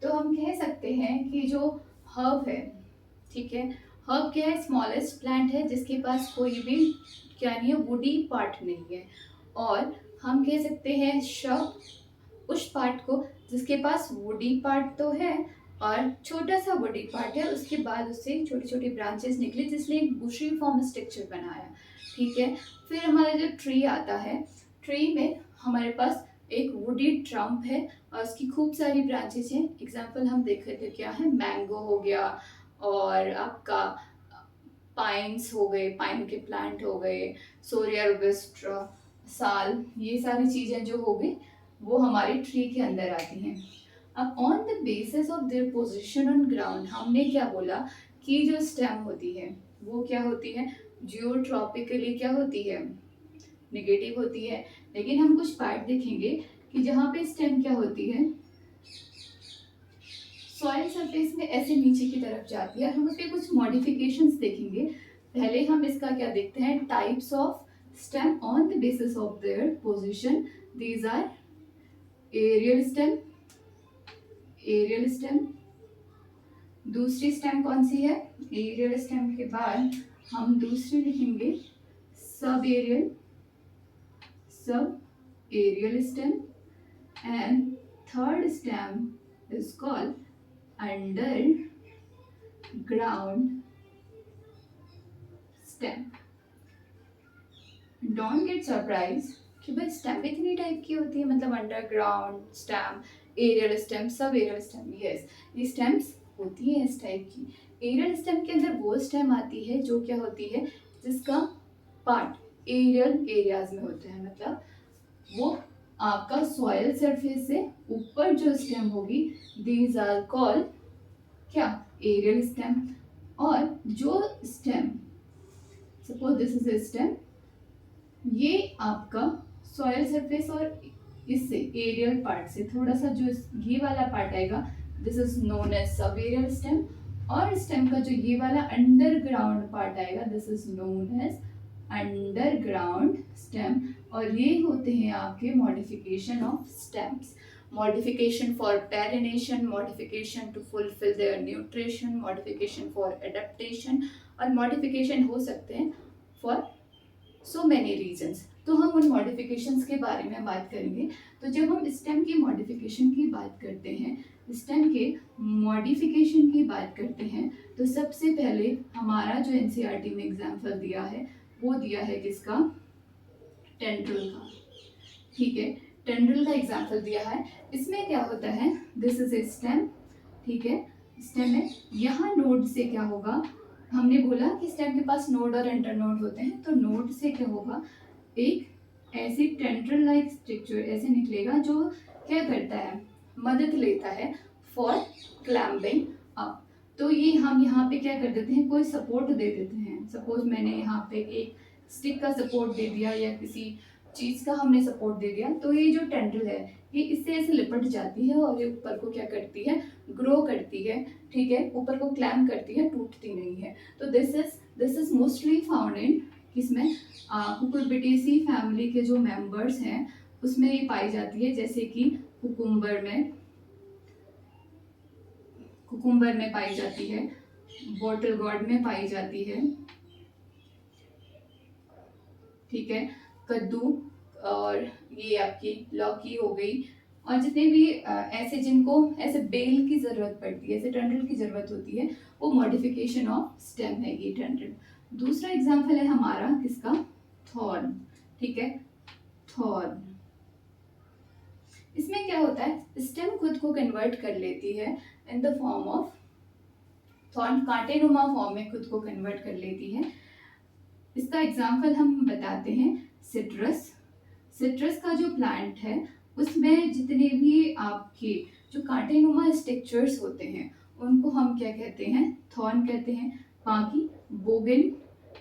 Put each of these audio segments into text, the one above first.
तो हम कह सकते हैं कि जो हर्ब है, ठीक है, हर्ब क्या है, स्मॉलेस्ट प्लांट है जिसके पास कोई भी क्या नहीं है, वुडी पार्ट नहीं है। और हम कह सकते हैं श्रब उस पार्ट को जिसके पास वुडी पार्ट तो है और छोटा सा वुडी पार्ट है, उसके बाद उससे छोटी छोटी ब्रांचेस निकली जिसने एक बुशी फॉर्म स्ट्रक्चर बनाया। ठीक है, फिर हमारा जो ट्री आता है, ट्री में हमारे पास एक वुडी ट्रम्प है और उसकी खूब सारी ब्रांचेस हैं। एग्जाम्पल हम देख रहे थे क्या है, मैंगो हो गया और आपका पाइन्स हो गए, पाइन के प्लांट हो गए, सोरिया रोबस्टा, साल, ये सारी चीज़ें जो हो गई वो हमारे ट्री के अंदर आती हैं। अब on the basis of their position on ground, हमने क्या बोला कि जो स्टेम होती है वो क्या होती है, जियोट्रॉपिकली क्या होती है, नेगेटिव होती है। लेकिन हम कुछ पार्ट देखेंगे कि जहाँ पे स्टेम क्या होती है, सॉइल सरफेस में ऐसे नीचे की तरफ जाती है और हम उसके कुछ मॉडिफिकेशंस देखेंगे। पहले हम इसका क्या देखते हैं, types of stem on the basis of their position. These are aerial stem, aerial stem. दूसरी स्टेम कौन सी है, एरियल स्टेम के बाद हम दूसरी लिखेंगे sub aerial, sub aerial stem. And third stem is called under ground stem. Don't get surprise कि भाई स्टेम भी इतनी टाइप की होती है, मतलब underground stem, aerial stem, sub aerial stem. Yes, ये स्टेम्स होती है इस टाइप की। एरियल स्टेम के अंदर वो स्टेम आती है जो क्या होती है, जिसका पार्ट एरियल एरियाज में होता है, मतलब वो आपका सॉइल सरफेस से ऊपर जो स्टेम होगी, दीज आर कॉल्ड क्या, एरियल स्टेम। और जो stem, suppose this is a stem, ये आपका सॉइल सरफेस और इससे एरियल पार्ट से थोड़ा सा जो ये वाला पार्ट आएगा, this is known as sub aerial stem. और स्टेम का जो ये वाला अंडरग्राउंड पार्ट आएगा, this is known as underground stem. और ये होते हैं आपके modification of stems. Modification for perennation, modification to fulfil their nutrition, modification for adaptation, और मॉडिफिकेशन हो सकते हैं फॉर सो मैनी रीजन्स। तो हम उन मॉडिफिकेशंस के बारे में बात करेंगे। तो जब हम स्टेम की मॉडिफिकेशन की बात करते हैं, स्टेम के मॉडिफिकेशन की बात करते हैं, तो सबसे पहले हमारा जो एनसीईआरटी में एग्जाम्पल दिया है वो दिया है किसका, टेंड्रिल का। ठीक है, टेंड्रिल का एग्जाम्पल दिया है। इसमें क्या होता है, दिस इज ए स्टेम, ठीक है, स्टेम में यहाँ नोड से क्या होगा, हमने बोला कि स्टेम के पास नोड और इंटरनोड होते हैं, तो नोड से क्या होगा, एक ऐसी टेंड्रिल लाइक स्ट्रक्चर ऐसे निकलेगा जो क्या करता है, मदद लेता है फॉर क्लैम्बिंग अप। तो ये हम यहाँ पे क्या कर देते हैं, कोई सपोर्ट दे देते हैं। सपोज मैंने यहाँ पे एक स्टिक का सपोर्ट दे दिया या किसी चीज़ का हमने सपोर्ट दे दिया, तो ये जो टेंड्रिल है ये इससे ऐसे लिपट जाती है और ये ऊपर को क्या करती है, ग्रो करती है। ठीक है, ऊपर को क्लैम्प करती है, टूटती नहीं है। तो this is mostly found in किसमें, कुकुरबिटेसी फैमिली के जो मेंबर्स हैं उसमें ये पाई जाती है, जैसे कि कुकुम्बर में पाई जाती है, बॉटल गॉर्ड में पाई जाती है। ठीक है, कद्दू और ये आपकी लौकी हो गई, और जितने भी ऐसे जिनको ऐसे बेल की ज़रूरत पड़ती है, ऐसे टंडल की ज़रूरत होती है, वो मॉडिफिकेशन ऑफ स्टेम है ये टंडल। दूसरा एग्जाम्पल है हमारा किसका, थॉर्न। ठीक है, थॉर्न, इसमें क्या होता है, स्टेम खुद को कन्वर्ट कर लेती है in the form of thorn, कांटेनुमा फॉर्म में खुद को कन्वर्ट कर लेती है। इसका एग्जाम्पल हम बताते हैं, सिट्रस। सिट्रस का जो प्लांट है उसमें जितने भी आपके जो कांटेनुमा स्ट्रक्चर्स होते हैं उनको हम क्या कहते हैं, थॉर्न कहते हैं। बाकी बोगन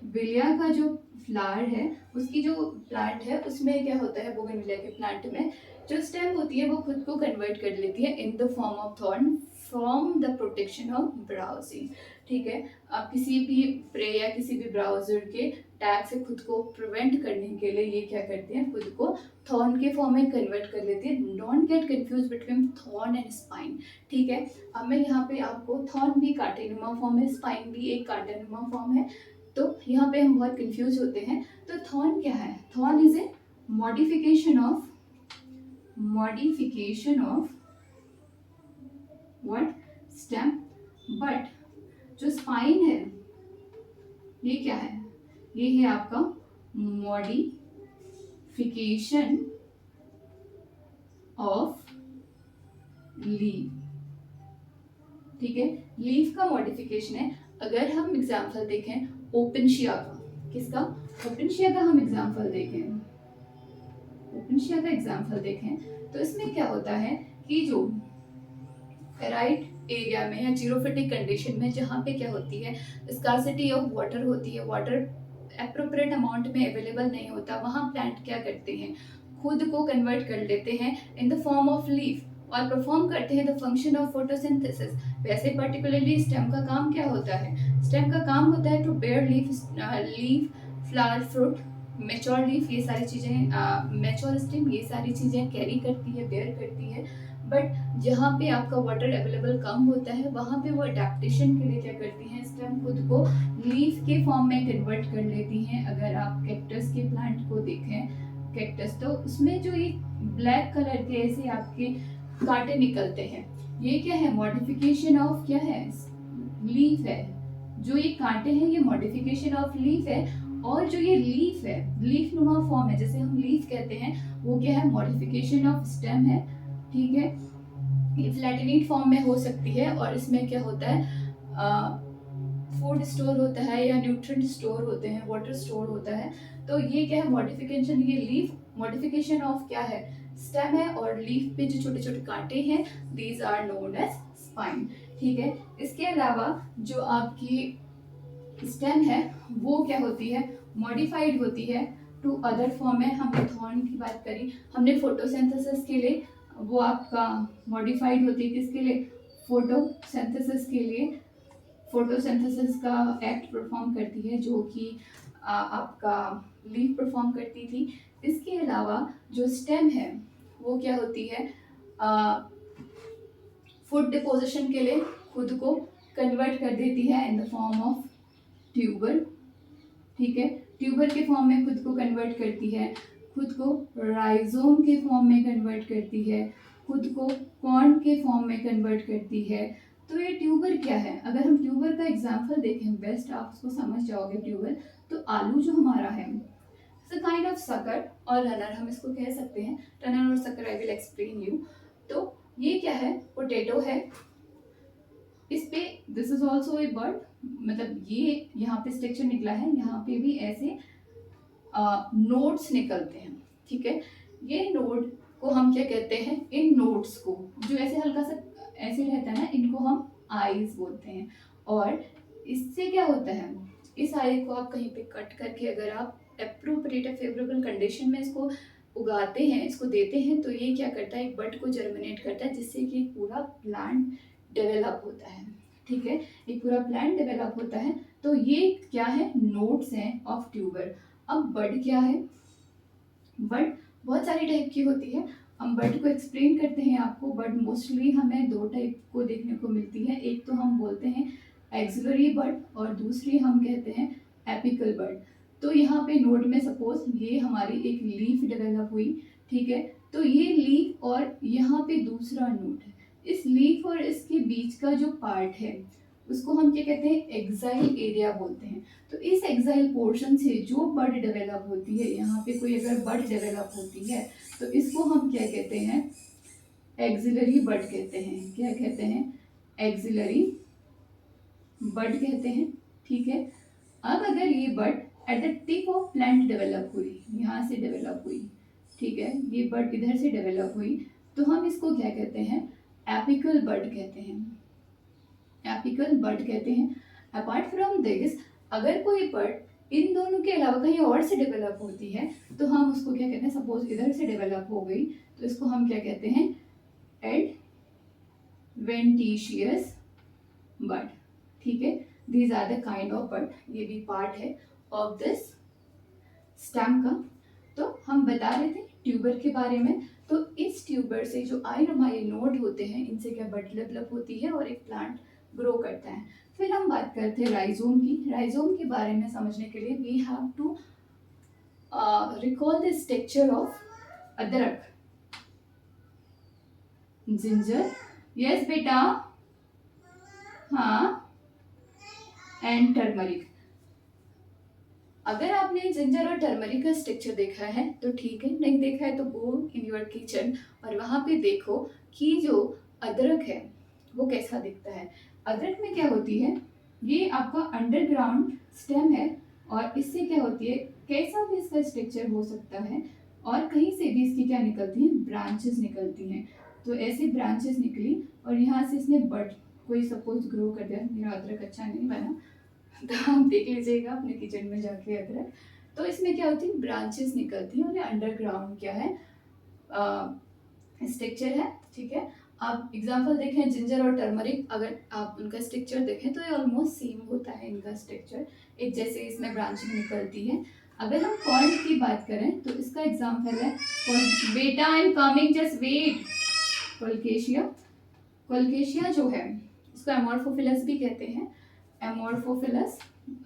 विलिया का जो फ्लावर है, उसकी जो प्लांट है उसमें क्या होता है, बोगन विलिया के प्लांट में जो स्टेम होती है वो खुद को कन्वर्ट कर लेती है in the form of thorn from the protection of browsing. ठीक है, आप किसी भी प्रे या किसी भी ब्राउजर के टैग से खुद को प्रिवेंट करने के लिए ये क्या करते हैं, खुद को थॉर्न के फॉर्म में कन्वर्ट कर लेते हैं। Don't get confuse between thorn and spine. ठीक है, अब मैं यहाँ पे आपको, थॉर्न भी कांटेनुमा फॉर्म है, स्पाइन भी एक कांटेनुमा फॉर्म है, तो यहाँ पे हम बहुत कंफ्यूज होते हैं। तो थॉर्न क्या है? Thorn is a modification of what? Stem. But जो स्पाइन है ये क्या है? ये है आपका मॉडिफिकेशन ऑफ लीफ। ठीक है, लीफ का मॉडिफिकेशन है। अगर हम एग्जाम्पल देखें ओपनशिया का, किसका? ओपनशिया का हम एग्जाम्पल देखें, ओपनशिया का एग्जाम्पल देखें तो इसमें क्या होता है कि जो राइट एरिया में या जीरोफिटिक कंडीशन में जहाँ पे क्या होती है, स्कार्सिटी ऑफ वाटर होती है, वाटर एप्रोप्रिएट अमाउंट में अवेलेबल नहीं होता, वहाँ प्लांट क्या करते हैं, खुद को कन्वर्ट कर लेते हैं इन द फॉर्म ऑफ लीफ और परफॉर्म करते हैं द फंक्शन ऑफ फोटोसिंथेसिस। वैसे पर्टिकुलरली स्टेम का काम क्या होता है? स्टेम का काम होता है to bear leaf, flower, fruit, mature leaf, ये सारी चीज़ें, मेच्योर स्टेम, ये सारी चीज़ें कैरी करती है, बेयर करती है। बट जहाँ पे आपका वाटर अवेलेबल कम होता है वहाँ पे वो अडेप्टेशन के लिए क्या करती हैं, स्टेम खुद को लीफ के फॉर्म में कन्वर्ट कर लेती हैं। अगर आप कैक्टस के प्लांट को देखें, कैक्टस, तो उसमें जो ये ब्लैक कलर के ऐसे आपके कांटे निकलते हैं, ये क्या है? मॉडिफिकेशन ऑफ क्या है? लीफ है। जो ये कांटे हैं ये मॉडिफिकेशन ऑफ लीफ है, और जो ये लीफ है, लीफ नुमा फॉर्म है, जैसे हम लीफ कहते हैं, वो क्या है? मॉडिफिकेशन ऑफ स्टेम है। ठीक है, ये फ्लैटेनेट फॉर्म में हो सकती है, और इसमें क्या होता है, फूड स्टोर होता है या न्यूट्रिएंट स्टोर होते हैं, वाटर स्टोर होता है। तो ये क्या है? मॉडिफिकेशन, ये लीफ मॉडिफिकेशन ऑफ क्या है? स्टेम है, और लीफ पे जो छोटे छोटे कांटे हैं, these are known as spine. ठीक है, इसके अलावा जो आपकी स्टेम है वो क्या होती है? मॉडिफाइड होती है टू अदर फॉर्म है। हमने थॉर्न की बात करी, हमने फोटोसिंथेसिस के लिए, वो आपका मॉडिफाइड होती है किसके लिए? फोटोसिंथेसिस के लिए। फोटोसिंथेसिस का एक्ट परफॉर्म करती है, जो कि आपका लीफ परफॉर्म करती थी। इसके अलावा जो स्टेम है वो क्या होती है? फूड डिपोजिशन के लिए खुद को कन्वर्ट कर देती है in the form of tuber. ठीक है, ट्यूबर के फॉर्म में खुद को कन्वर्ट करती है, खुद को राइजोम के फॉर्म में कन्वर्ट करती है, खुद को कॉर्न के फॉर्म में कन्वर्ट करती है। तो ये ट्यूबर क्या है? अगर हम ट्यूबर का एग्जाम्पल देखें, बेस्ट आप उसको समझ जाओगे ट्यूबर, तो आलू जो हमारा है, काइंड ऑफ सकर और रनर, हम इसको कह सकते हैं, रनर और sucker, I will explain you. तो ये क्या है? पोटैटो है। इस पे this is also a bird, मतलब ये यहाँ पे स्ट्रक्चर निकला है, यहाँ पे भी ऐसे नोड्स निकलते हैं। ठीक है, ये नोड को हम क्या कहते हैं? इन नोड्स को जो ऐसे हल्का सा ऐसे रहता है ना, इनको हम आईज बोलते हैं। और इससे क्या होता है? इस आई को आप कहीं पे कट करके अगर आप एप्रोप्रिएट फेवरेबल कंडीशन में इसको उगाते हैं, इसको देते हैं, तो ये क्या करता है? एक बड को जर्मिनेट करता है, जिससे कि पूरा प्लांट डेवलप होता है। ठीक है, एक पूरा प्लांट डेवलप होता है। तो ये क्या है? नोड्स हैं ऑफ ट्यूबर। अब बड क्या है? बड बहुत सारी टाइप की होती है, हम बड को एक्सप्लेन करते हैं आपको। बड मोस्टली हमें दो टाइप को देखने को मिलती है, एक तो हम बोलते हैं एक्सिलरी बड, और दूसरी हम कहते हैं एपिकल बड। तो यहाँ पे नोड में सपोज ये हमारी एक लीफ डेवलप हुई, ठीक है, तो ये लीफ और यहाँ पे दूसरा नोड है, इस लीफ और इसके बीच का जो पार्ट है उसको हम क्या कहते हैं? एक्साइल एरिया बोलते हैं। तो इस एक्साइल पोर्शन से जो बड डेवलप होती है, यहाँ पे कोई अगर बड डेवलप होती है तो इसको हम क्या कहते हैं? एक्सिलरी बड कहते हैं। क्या कहते हैं? एक्सिलरी बड कहते हैं। ठीक है, अब अगर ये bud at the tip of plant develop हुई, यहाँ से डेवलप हुई, ठीक है, ये बड इधर से डेवलप हुई, तो हम इसको क्या कहते हैं? एपिकल बड कहते हैं। एपिकल बड कहते हैं। अपार्ट फ्रॉम दिस, अगर कोई बड इन दोनों के अलावा कहीं और से डेवलप होती है तो हम उसको क्या कहते हैं? सपोज इधर से डेवलप हो गई तो इसको हम क्या कहते हैं? एडवेंटिशियस बड, ठीक है। These are the kind of bud, ये भी पार्ट है ऑफ दिस स्टेम का। तो हम बता रहे थे ट्यूबर के बारे में। तो इस ट्यूबर से जो आइलोमाई नोड होते हैं, इनसे क्या बड डेवलप होती है और एक प्लांट ग्रो करता है। फिर हम बात करते हैं राइजोम की। राइजोम के बारे में समझने के लिए we have to recall the structure of adrak, ginger, yes बेटा, हाँ, एंड टर्मरिक। अगर आपने जिंजर और टर्मरिक का स्ट्रक्चर देखा है तो ठीक है, नहीं देखा है तो गो इन योर किचन और वहाँ पे देखो कि जो अदरक है वो कैसा दिखता है। अदरक में क्या होती है, ये आपका अंडरग्राउंड स्टेम है और इससे क्या होती है, कैसा भी इसका स्ट्रक्चर हो सकता है और कहीं से भी इसकी क्या निकलती है, ब्रांचेस निकलती हैं। तो ऐसे ब्रांचेस निकली और यहाँ से इसने बड कोई सपोज ग्रो कर दिया। मेरा अदरक अच्छा नहीं बना तो आप देख लीजिएगा अपने किचन में जाके अदरक। तो इसमें क्या होती है, ब्रांचेस निकलती हैं और ये अंडरग्राउंड क्या है, स्ट्रक्चर है, ठीक है। आप एग्जांपल देखें जिंजर और टर्मरिक, अगर आप उनका स्ट्रक्चर देखें तो ये ऑलमोस्ट सेम होता है इनका स्ट्रक्चर, एक जैसे इसमें ब्रांचिंग निकलती है। अगर हम कॉर्न की बात करें तो इसका एग्जांपल है बेटा, I am coming, just wait. Colocasia, colocasia जो है इसको एमोर्फोफिलस भी कहते हैं, एमोर्फोफिलस,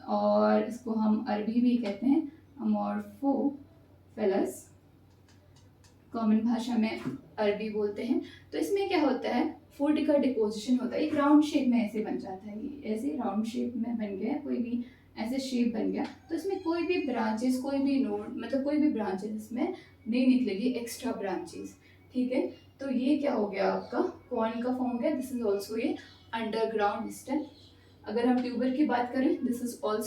और इसको हम अरबी भी कहते हैं अमोर्फोफिलस, कॉमन भाषा में अरबी बोलते हैं। तो इसमें क्या होता है, फूड का डिपोजिशन होता है, एक राउंड शेप में ऐसे बन जाता है, ये ऐसे राउंड शेप में बन गया, कोई भी ऐसे शेप बन गया। तो इसमें कोई भी ब्रांचेस, कोई भी नोड, मतलब कोई भी ब्रांचेस इसमें नहीं निकलेगी, एक्स्ट्रा ब्रांचेस, ठीक है। तो ये क्या हो गया आपका कॉर्न का फॉर्म हो गया। This is also a underground stem. अगर हम ट्यूबर की बात करें, दिस इज ऑल्सो